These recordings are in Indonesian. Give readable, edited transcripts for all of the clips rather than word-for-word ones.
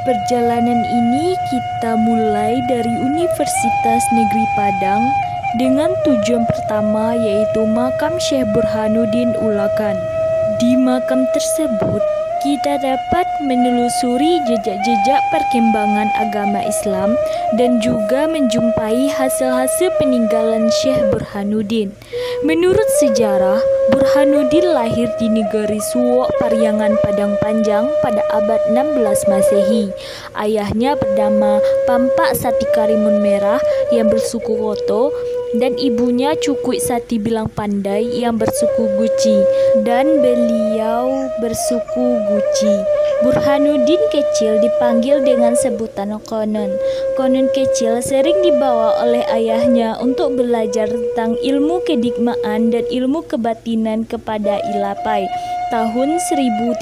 Perjalanan ini kita mulai dari Universitas Negeri Padang dengan tujuan pertama yaitu Makam Syekh Burhanuddin Ulakan. Di makam tersebut kita dapat menelusuri jejak-jejak perkembangan agama Islam dan juga menjumpai hasil-hasil peninggalan Syekh Burhanuddin. Menurut sejarah, Burhanuddin lahir di negeri Suwok Pariangan Padang Panjang pada abad 16 Masehi. Ayahnya bernama Pampak Sati Karimun Merah yang bersuku Koto dan ibunya Cukui Sati Bilang Pandai yang bersuku Guci dan beliau bersuku Guci. Burhanuddin kecil dipanggil dengan sebutan Konon. Konon kecil sering dibawa oleh ayahnya untuk belajar tentang ilmu kedigmaan dan ilmu kebatinan kepada Ilapai. Tahun 1034,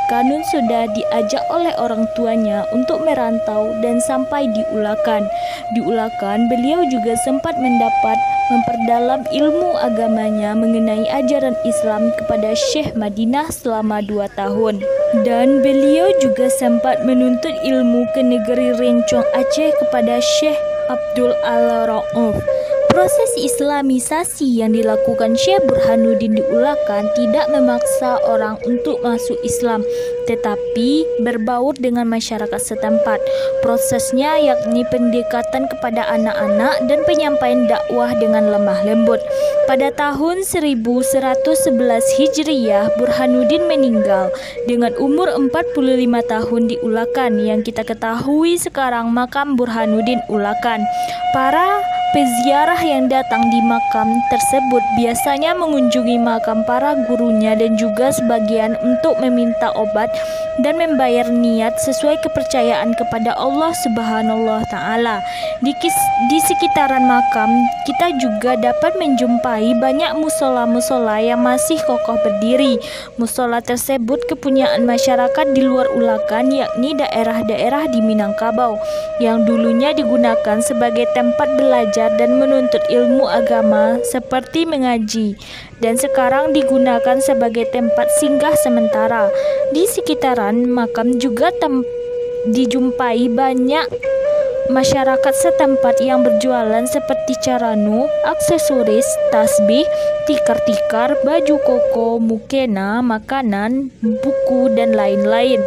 Kanun sudah diajak oleh orang tuanya untuk merantau dan sampai di Ulakan. Di Ulakan, beliau juga sempat memperdalam ilmu agamanya mengenai ajaran Islam kepada Syekh Madinah selama 2 tahun. Dan beliau juga sempat menuntut ilmu ke negeri Rencong Aceh kepada Syekh Abdul Al-Ra'uf. Proses Islamisasi yang dilakukan Syekh Burhanuddin di Ulakan tidak memaksa orang untuk masuk Islam, tetapi berbaur dengan masyarakat setempat. Prosesnya yakni pendekatan kepada anak-anak dan penyampaian dakwah dengan lemah lembut. Pada tahun 1111 Hijriyah, Burhanuddin meninggal dengan umur 45 tahun di Ulakan yang kita ketahui sekarang makam Burhanuddin Ulakan. Para peziarah yang datang di makam tersebut biasanya mengunjungi makam para gurunya dan juga sebagian untuk meminta obat dan membayar niat sesuai kepercayaan kepada Allah Subhanahu wa Ta'ala. Di sekitaran makam kita juga dapat menjumpai banyak musola-musola yang masih kokoh berdiri. Musola tersebut kepunyaan masyarakat di luar Ulakan, yakni daerah-daerah di Minangkabau yang dulunya digunakan sebagai tempat belajar dan menuntut ilmu agama seperti mengaji, dan sekarang digunakan sebagai tempat singgah sementara. Di sekitaran makam juga dijumpai banyak masyarakat setempat yang berjualan seperti caranu, aksesoris, tasbih, tikar-tikar, baju koko, mukena, makanan, buku, dan lain-lain.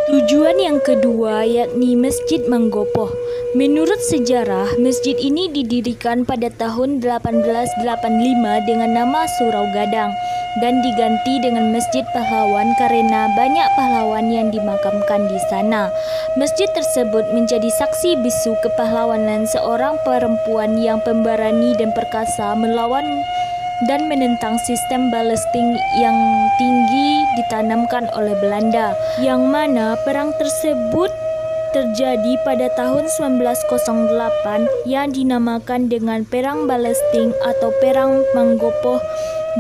Tujuan yang kedua yakni Masjid Manggopoh. Menurut sejarah, masjid ini didirikan pada tahun 1885 dengan nama Surau Gadang dan diganti dengan Masjid Pahlawan karena banyak pahlawan yang dimakamkan di sana. Masjid tersebut menjadi saksi bisu kepahlawanan seorang perempuan yang pemberani dan perkasa melawan dan menentang sistem balesting yang tinggi ditanamkan oleh Belanda, yang mana perang tersebut terjadi pada tahun 1908 yang dinamakan dengan Perang Balesting atau Perang Manggopoh,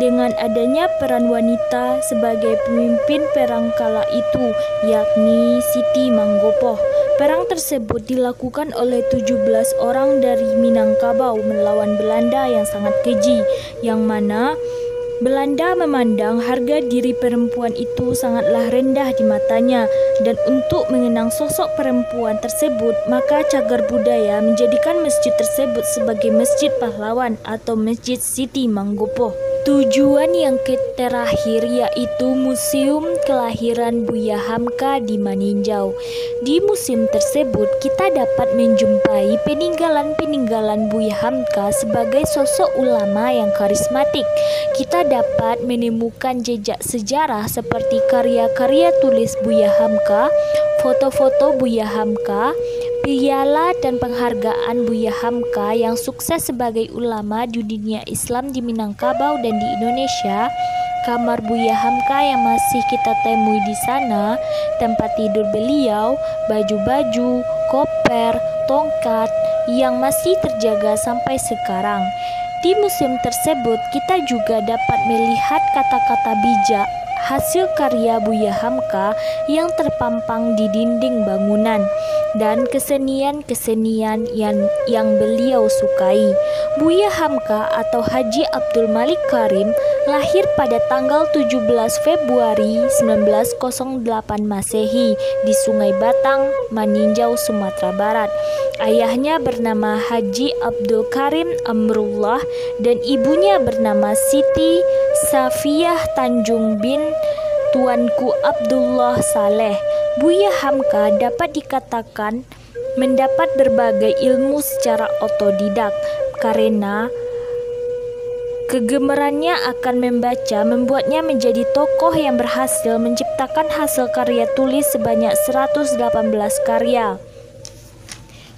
dengan adanya peran wanita sebagai pemimpin perang kala itu, yakni Siti Manggopoh. Perang tersebut dilakukan oleh 17 orang dari Minangkabau melawan Belanda yang sangat keji, yang mana Belanda memandang harga diri perempuan itu sangatlah rendah di matanya, dan untuk mengenang sosok perempuan tersebut, maka cagar budaya menjadikan masjid tersebut sebagai Masjid Pahlawan atau Masjid Siti Manggopoh. Tujuan yang terakhir yaitu Museum Kelahiran Buya Hamka di Maninjau. Di museum tersebut kita dapat menjumpai peninggalan-peninggalan Buya Hamka sebagai sosok ulama yang karismatik. Kita dapat menemukan jejak sejarah seperti karya-karya tulis Buya Hamka, foto-foto Buya Hamka, piala dan penghargaan Buya Hamka yang sukses sebagai ulama di dunia Islam di Minangkabau dan di Indonesia, kamar Buya Hamka yang masih kita temui di sana, tempat tidur beliau, baju-baju, koper, tongkat yang masih terjaga sampai sekarang. Di museum tersebut kita juga dapat melihat kata-kata bijak hasil karya Buya Hamka yang terpampang di dinding bangunan dan kesenian-kesenian yang beliau sukai. Buya Hamka atau Haji Abdul Malik Karim lahir pada tanggal 17 Februari 1908 Masehi di Sungai Batang, Maninjau, Sumatera Barat. Ayahnya bernama Haji Abdul Karim Amrullah dan ibunya bernama Siti Safiyah Tanjung bin Tuanku Abdullah Saleh. Buya Hamka dapat dikatakan mendapat berbagai ilmu secara otodidak karena kegemarannya akan membaca membuatnya menjadi tokoh yang berhasil menciptakan hasil karya tulis sebanyak 118 karya.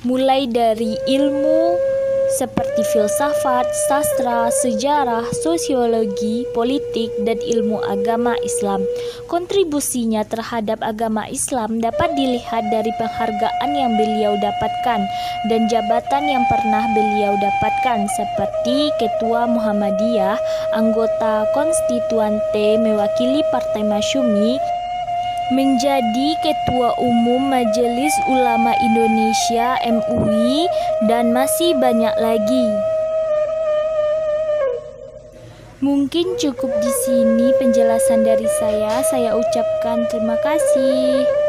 Mulai dari ilmu seperti filsafat, sastra, sejarah, sosiologi, politik, dan ilmu agama Islam. Kontribusinya terhadap agama Islam dapat dilihat dari penghargaan yang beliau dapatkan dan jabatan yang pernah beliau dapatkan seperti Ketua Muhammadiyah, anggota konstituante mewakili Partai Masyumi, menjadi Ketua Umum Majelis Ulama Indonesia (MUI), dan masih banyak lagi. Mungkin cukup di sini penjelasan dari saya. Saya ucapkan terima kasih.